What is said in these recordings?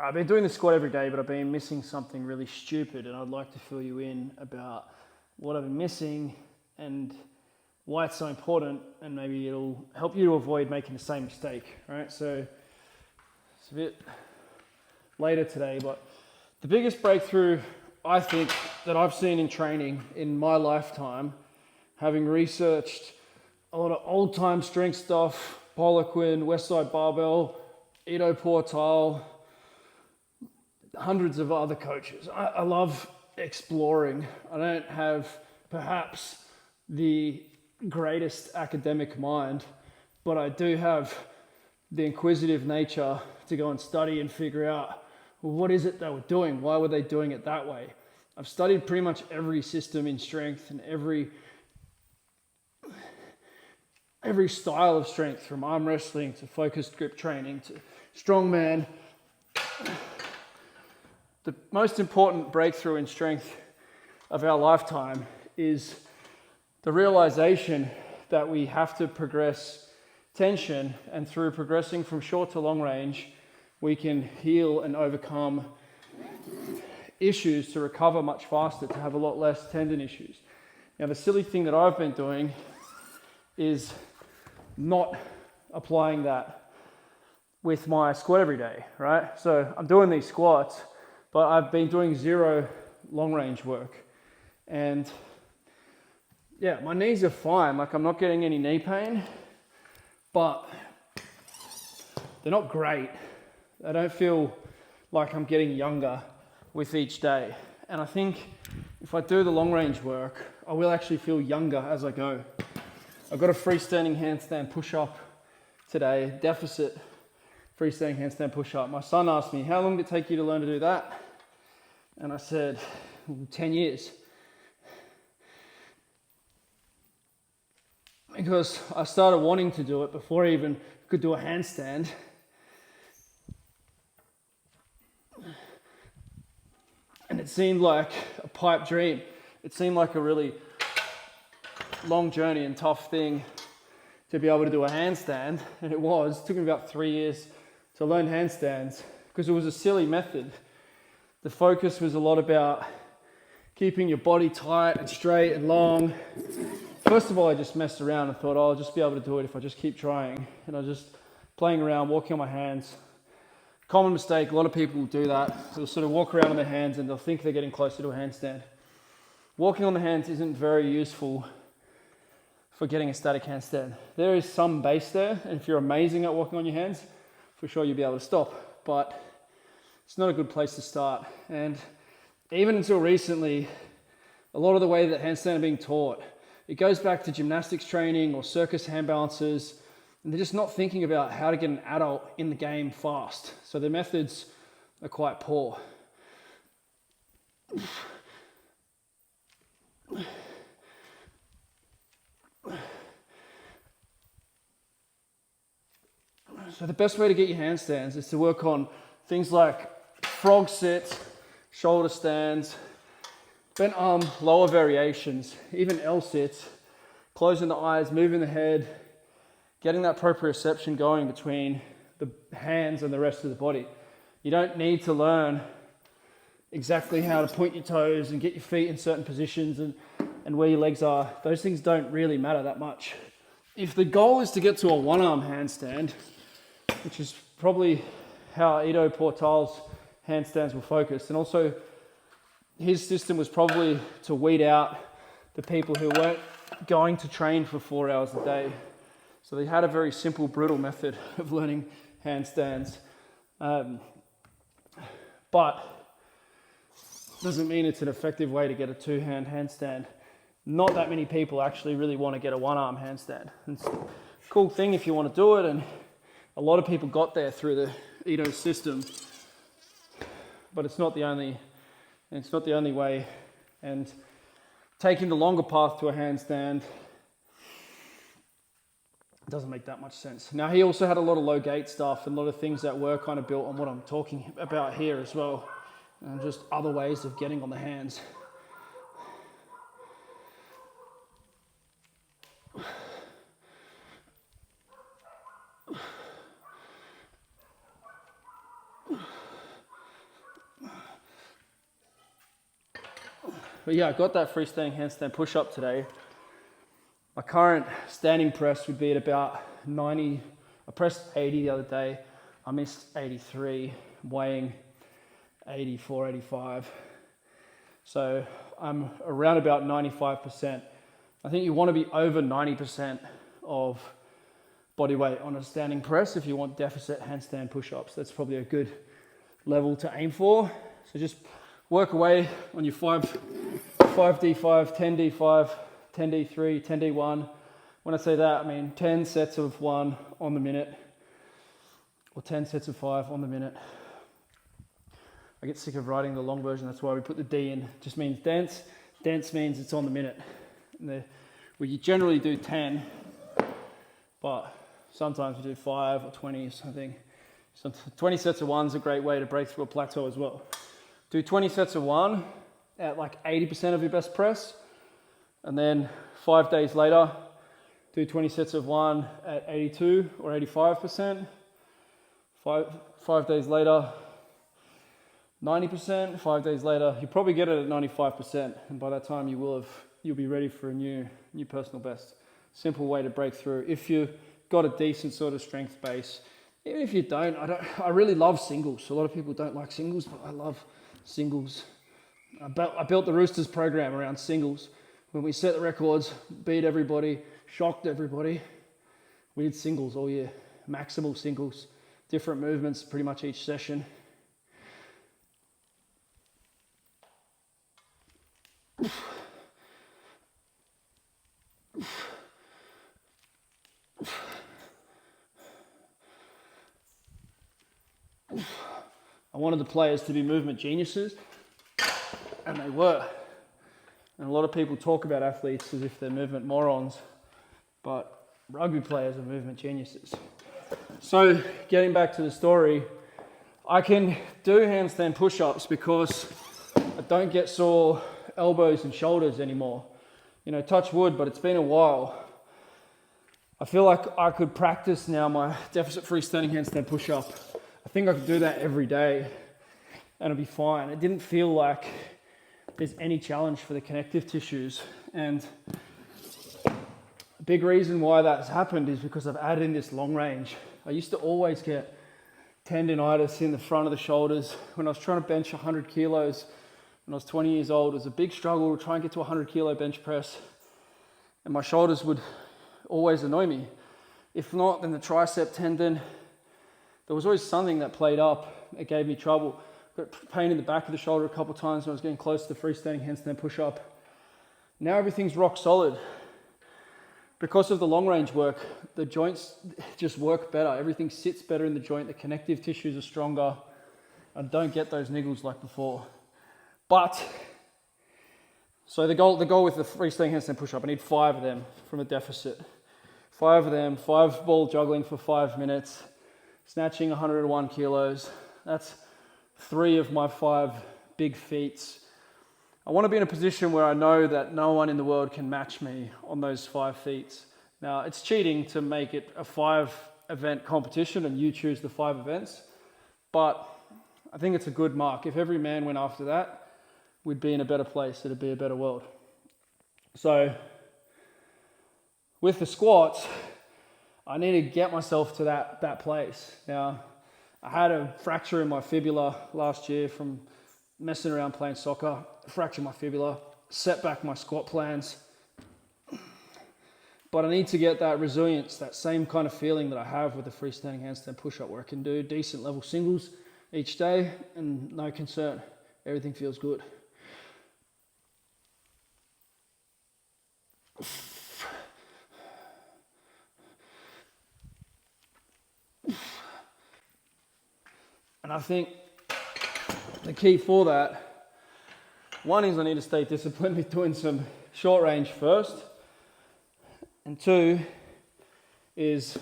I've been doing the squat every day, but I've been missing something really stupid, and I'd like to fill you in about what I've been missing and why it's so important, and maybe it'll help you to avoid making the same mistake, right? So it's a bit later today, but the biggest breakthrough I think that I've seen in training in my lifetime, having researched a lot of old time strength stuff, Poliquin, Westside Barbell, Ido Portal, hundreds of other coaches. I love exploring. I don't have perhaps the greatest academic mind, but I do have the inquisitive nature to go and study and figure out, well, what is it they were doing? Why were they doing it that way? I've studied pretty much every system in strength and every style of strength, from arm wrestling to focused grip training to strongman. The most important breakthrough in strength of our lifetime is the realization that we have to progress tension, and through progressing from short to long range, we can heal and overcome issues to recover much faster, to have a lot less tendon issues. Now, the silly thing that I've been doing is not applying that with my squat every day, right? So I'm doing these squats, but I've been doing zero long range work. And yeah, my knees are fine. Like, I'm not getting any knee pain, but they're not great. I don't feel like I'm getting younger with each day. And I think if I do the long range work, I will actually feel younger as I go. I've got a freestanding handstand push-up today, deficit freestanding handstand push-up. My son asked me, how long did it take you to learn to do that? And I said, 10 years. Because I started wanting to do it before I even could do a handstand. And it seemed like a pipe dream. It seemed like a really long journey and tough thing to be able to do a handstand. And it was. It took me about 3 years to learn handstands because it was a silly method. The focus was a lot about keeping your body tight and straight and long. First of all, I just messed around and thought, oh, I'll just be able to do it if I just keep trying. And I was just playing around, walking on my hands. Common mistake, a lot of people will do that. They'll sort of walk around on their hands and they'll think they're getting closer to a handstand. Walking on the hands isn't very useful for getting a static handstand. There is some base there, and if you're amazing at walking on your hands, for sure you'll be able to stop. But it's not a good place to start. And even until recently, a lot of the way that handstand are being taught, it goes back to gymnastics training or circus hand balances, and they're just not thinking about how to get an adult in the game fast. So their methods are quite poor. So the best way to get your handstands is to work on things like frog sits, shoulder stands, bent arm lower variations, even L sits, closing the eyes, moving the head, getting that proprioception going between the hands and the rest of the body. You don't need to learn exactly how to point your toes and get your feet in certain positions and where your legs are. Those things don't really matter that much. If the goal is to get to a one-arm handstand, which is probably how Ido Portal's handstands were focused, and also his system was probably to weed out the people who weren't going to train for 4 hours a day. So they had a very simple, brutal method of learning handstands. But doesn't mean it's an effective way to get a two-hand handstand. Not that many people actually really want to get a one-arm handstand. It's a cool thing if you want to do it, and a lot of people got there through the Ido system. But it's not the only way. And taking the longer path to a handstand doesn't make that much sense. Now, he also had a lot of low gate stuff and a lot of things that were kind of built on what I'm talking about here as well, and just other ways of getting on the hands. But yeah, I got that freestanding handstand push-up today. My current standing press would be at about 90. I pressed 80 the other day. I missed 83, weighing 84, 85. So I'm around about 95%. I think you want to be over 90% of body weight on a standing press if you want deficit handstand push-ups. That's probably a good level to aim for. So just work away on your 5D5, 10D5, 10D3, 10D1. When I say that, I mean 10 sets of 1 on the minute, or 10 sets of 5 on the minute. I get sick of writing the long version, that's why we put the D in. It just means dense. Dense means it's on the minute. Well, you generally do 10, but sometimes we do 5 or 20 or something. So 20 sets of 1 is a great way to break through a plateau as well. Do 20 sets of 1 at like 80% of your best press, and then 5 days later, do 20 sets of 1 at 82 or 85%. 5 days later, 90%. 5 days later, you probably get it at 95%, and by that time you'll be ready for a new personal best. Simple way to break through. If you've got a decent sort of strength base, even if you don't, I really love singles. A lot of people don't like singles, but I love singles. I built the Roosters program around singles. When we set the records, beat everybody, shocked everybody, we did singles all year. Maximal singles, different movements pretty much each session. I wanted the players to be movement geniuses, and they were. And a lot of people talk about athletes as if they're movement morons, but rugby players are movement geniuses. So getting back to the story, I can do handstand push-ups because I don't get sore elbows and shoulders anymore. You know, touch wood, but it's been a while. I feel like I could practice now my deficit freestanding handstand push-up. I think I could do that every day and it'll be fine. It didn't feel like there's any challenge for the connective tissues. And a big reason why that's happened is because I've added in this long range. I used to always get tendinitis in the front of the shoulders. When I was trying to bench 100 kilos when I was 20 years old, it was a big struggle to try and get to a 100 kilo bench press. And my shoulders would always annoy me. If not, then the tricep tendon. There was always something that played up. It gave me trouble. Got pain in the back of the shoulder a couple of times when I was getting close to the freestanding handstand push-up. Now everything's rock solid. Because of the long range work, the joints just work better. Everything sits better in the joint. The connective tissues are stronger. I don't get those niggles like before. But, so the goal with the freestanding handstand push-up, I need 5 of them from a deficit. 5 of them, 5 ball juggling for 5 minutes, snatching 101 kilos. That's 3 of my 5 big feats. I want to be in a position where I know that no one in the world can match me on those 5 feats. Now, it's cheating to make it a 5-event competition and you choose the 5 events, but I think it's a good mark. If every man went after that, we'd be in a better place. It'd be a better world. So, with the squats, I need to get myself to that place. Now, I had a fracture in my fibula last year from messing around playing soccer, fractured my fibula, set back my squat plans. But I need to get that resilience, that same kind of feeling that I have with the freestanding handstand push-up, where I can do decent level singles each day and no concern. Everything feels good. And I think the key for that, one is I need to stay disciplined with doing some short range first. And 2 is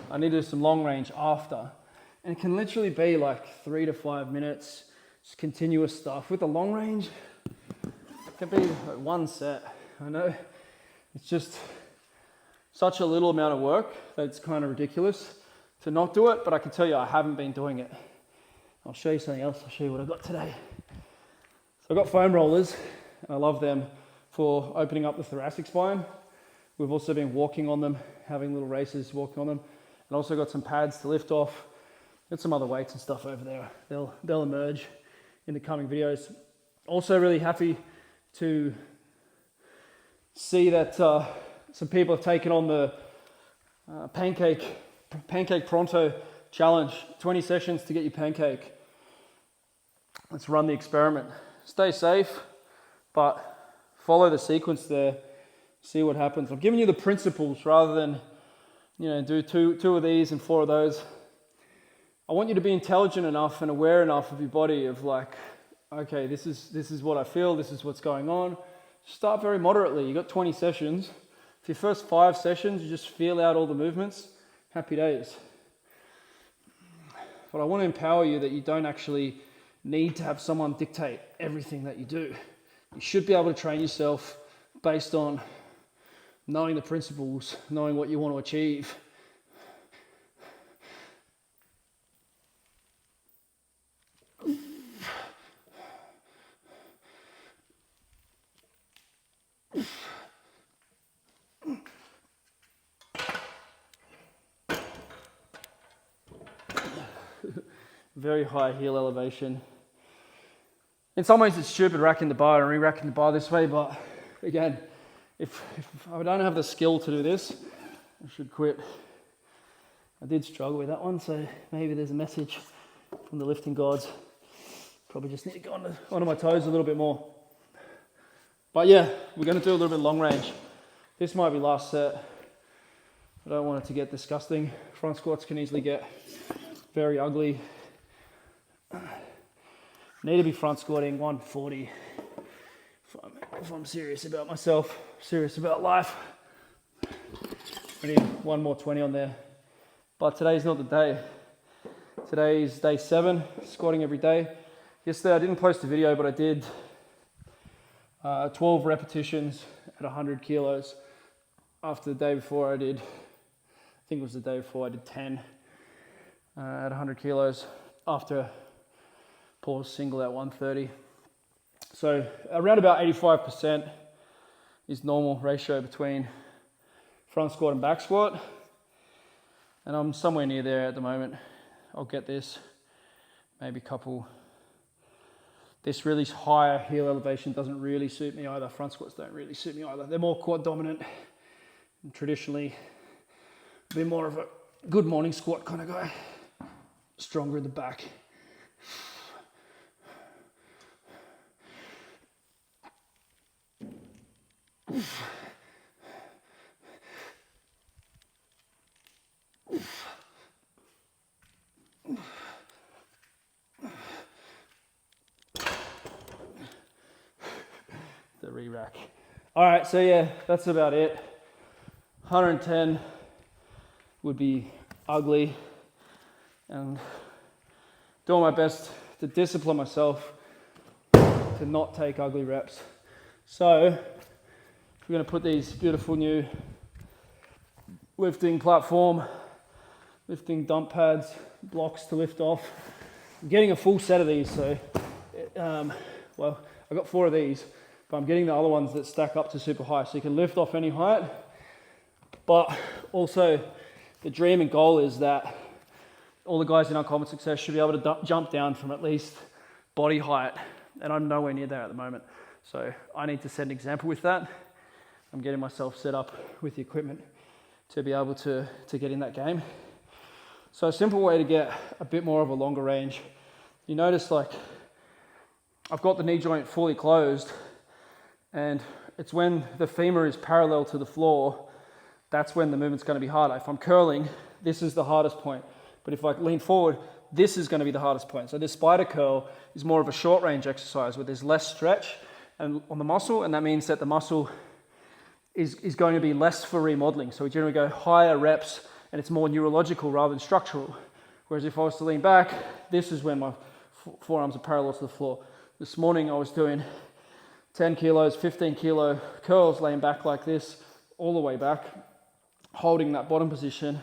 I need to do some long range after. And it can literally be like 3 to 5 minutes, just continuous stuff. With the long range, it can be like 1 set. I know it's just such a little amount of work that it's kind of ridiculous to not do it, but I can tell you I haven't been doing it. I'll show you something else. I'll show you what I got today. So I've got foam rollers. and I love them for opening up the thoracic spine. We've also been walking on them, having little races, walking on them, and also got some pads to lift off. Got some other weights and stuff over there. They'll emerge in the coming videos. Also really happy to see that some people have taken on the pancake pronto challenge. 20 sessions to get your pancake. Let's run the experiment. Stay safe, but follow the sequence there. See what happens. I'm giving you the principles rather than, do two of these and 4 of those. I want you to be intelligent enough and aware enough of your body of like, okay, this is what I feel, this is what's going on. Start very moderately. You got 20 sessions. For your first 5 sessions, you just feel out all the movements. Happy days. But I want to empower you that you don't actually need to have someone dictate everything that you do. You should be able to train yourself based on knowing the principles, knowing what you want to achieve. Very high heel elevation. In some ways it's stupid racking the bar and re-racking the bar this way, but again, if I don't have the skill to do this, I should quit. I did struggle with that one, so maybe there's a message from the lifting gods. Probably just need to go onto my toes a little bit more. But yeah, we're going to do a little bit long range. This might be last set. I don't want it to get disgusting. Front squats can easily get very ugly. Need to be front squatting 140 if I'm serious about myself, serious about life. I need one more 20 on there. But today's not the day. Today is day 7, squatting every day. Yesterday I didn't post a video, but I did 12 repetitions at 100 kilos. After the day before I did 10 at 100 kilos after pause single at 130. So around about 85% is normal ratio between front squat and back squat. And I'm somewhere near there at the moment. I'll get this, maybe a couple. This really higher heel elevation doesn't really suit me either. Front squats don't really suit me either. They're more quad dominant. And traditionally, I've been more of a good morning squat kind of guy. Stronger in the back. The Rerack. All right, so yeah, that's about it. 110 would be ugly, and doing my best to discipline myself to not take ugly reps. So we're going to put these beautiful new lifting platform, lifting dump pads, blocks to lift off. I'm getting a full set of these, so well, I got 4 of these, but I'm getting the other ones that stack up to super high, so you can lift off any height. But also the dream and goal is that all the guys in Uncommon Success should be able to jump down from at least body height, and I'm nowhere near there at the moment. So I need to set an example with that. I'm getting myself set up with the equipment to be able to get in that game. So a simple way to get a bit more of a longer range, you notice like I've got the knee joint fully closed, and it's when the femur is parallel to the floor, that's when the movement's going to be harder. If I'm curling, this is the hardest point. But if I lean forward, this is going to be the hardest point. So this spider curl is more of a short range exercise where there's less stretch and on the muscle, and that means that the muscle is going to be less for remodeling. So we generally go higher reps, and it's more neurological rather than structural. Whereas if I was to lean back, this is when my forearms are parallel to the floor. This morning I was doing 10 kilos, 15 kilo curls, laying back like this, all the way back, holding that bottom position.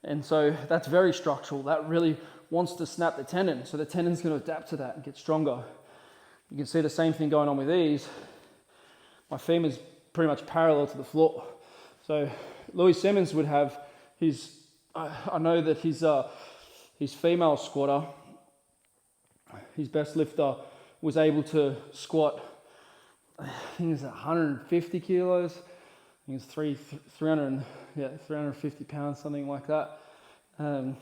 And so that's very structural. That really wants to snap the tendon. So the tendon's going to adapt to that and get stronger. You can see the same thing going on with these. my femur's pretty much parallel to the floor. So Louis Simmons would have his, I know that his female squatter, his best lifter, was able to squat, I think it was 150 kilos. I think it's 350 pounds, something like that. I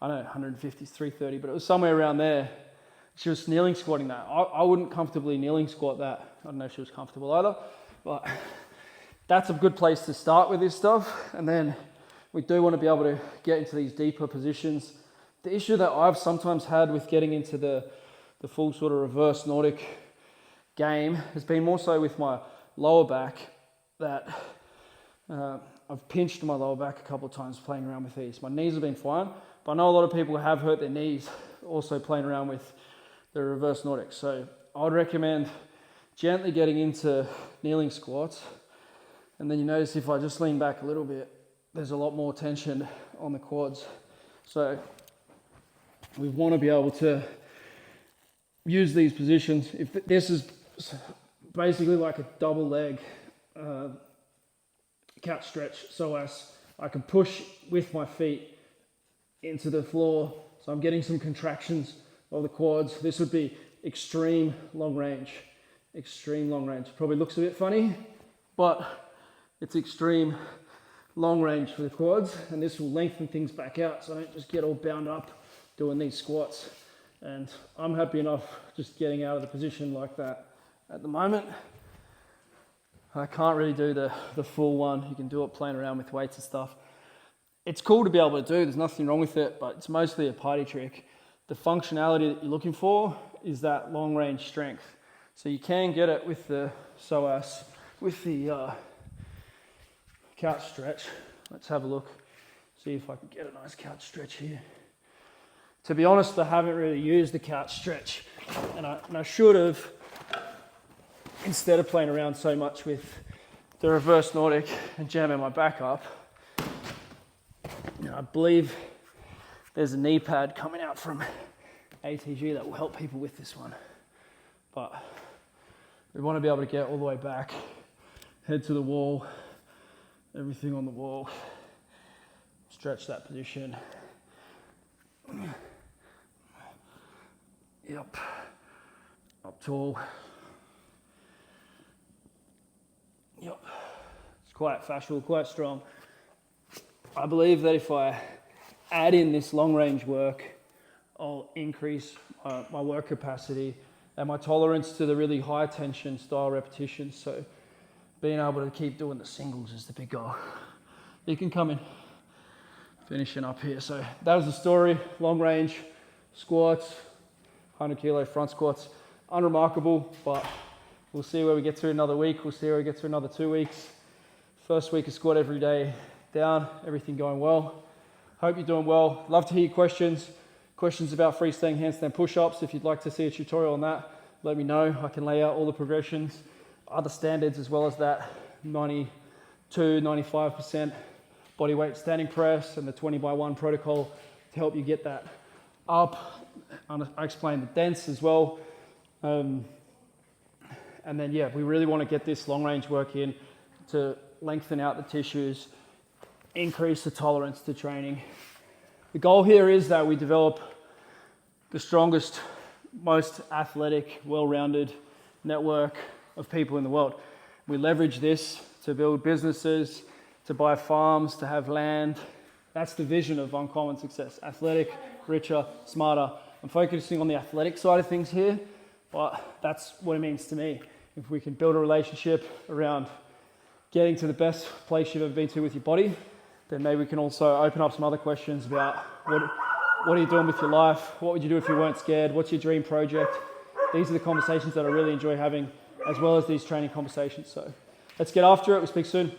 know 150 is 330, but it was somewhere around there. She was kneeling squatting that. I wouldn't comfortably kneeling squat that. I don't know if she was comfortable either, but that's a good place to start with this stuff. And then we do want to be able to get into these deeper positions. The issue that I've sometimes had with getting into the full sort of reverse Nordic game has been more so with my lower back, that I've pinched my lower back a couple of times playing around with these. My knees have been fine, but I know a lot of people have hurt their knees also playing around with the reverse Nordic. So I would recommend gently getting into kneeling squats. And then you notice if I just lean back a little bit, there's a lot more tension on the quads. So we want to be able to use these positions. If this is basically like a double leg cat stretch, so as I can push with my feet into the floor, so I'm getting some contractions of the quads. This would be extreme long range. Probably looks a bit funny, but it's extreme long range for the quads, and this will lengthen things back out so I don't just get all bound up doing these squats. And I'm happy enough just getting out of the position like that at the moment. I can't really do the full one. You can do it playing around with weights and stuff. It's cool to be able to do, there's nothing wrong with it, but it's mostly a party trick. The functionality that you're looking for is that long range strength. So you can get it with the psoas, with the couch stretch. Let's have a look, see if I can get a nice couch stretch here. To be honest, I haven't really used the couch stretch, and I should have, instead of playing around so much with the reverse Nordic and jamming my back up. I believe there's a knee pad coming out from ATG that will help people with this one. But we want to be able to get all the way back, head to the wall, everything on the wall, stretch that position. Yep, up tall. Yep, it's quite fascial, quite strong. I believe that if I add in this long range work, I'll increase my work capacity and my tolerance to the really high tension style repetitions. So being able to keep doing the singles is the big goal. You can come in, finishing up here. So that was the story, long range squats, 100 kilo front squats, unremarkable, but we'll see where we get to another week. We'll see where we get to another 2 weeks. First week of squat every day down, everything going well. Hope you're doing well. Love to hear your questions about freestanding handstand push-ups. If you'd like to see a tutorial on that, let me know. I can lay out all the progressions, other standards as well as that 92, 95% body weight standing press and the 20x1 protocol to help you get that up. I explained the dents as well. And then, yeah, we really want to get this long range work in to lengthen out the tissues, increase the tolerance to training. The goal here is that we develop the strongest, most athletic, well-rounded network of people in the world. We leverage this to build businesses, to buy farms, to have land. That's the vision of Uncommon Success. Athletic, richer, smarter. I'm focusing on the athletic side of things here, but that's what it means to me. If we can build a relationship around getting to the best place you've ever been to with your body, then maybe we can also open up some other questions about what are you doing with your life? What would you do if you weren't scared? What's your dream project? These are the conversations that I really enjoy having, as well as these training conversations. So let's get after it. We'll speak soon.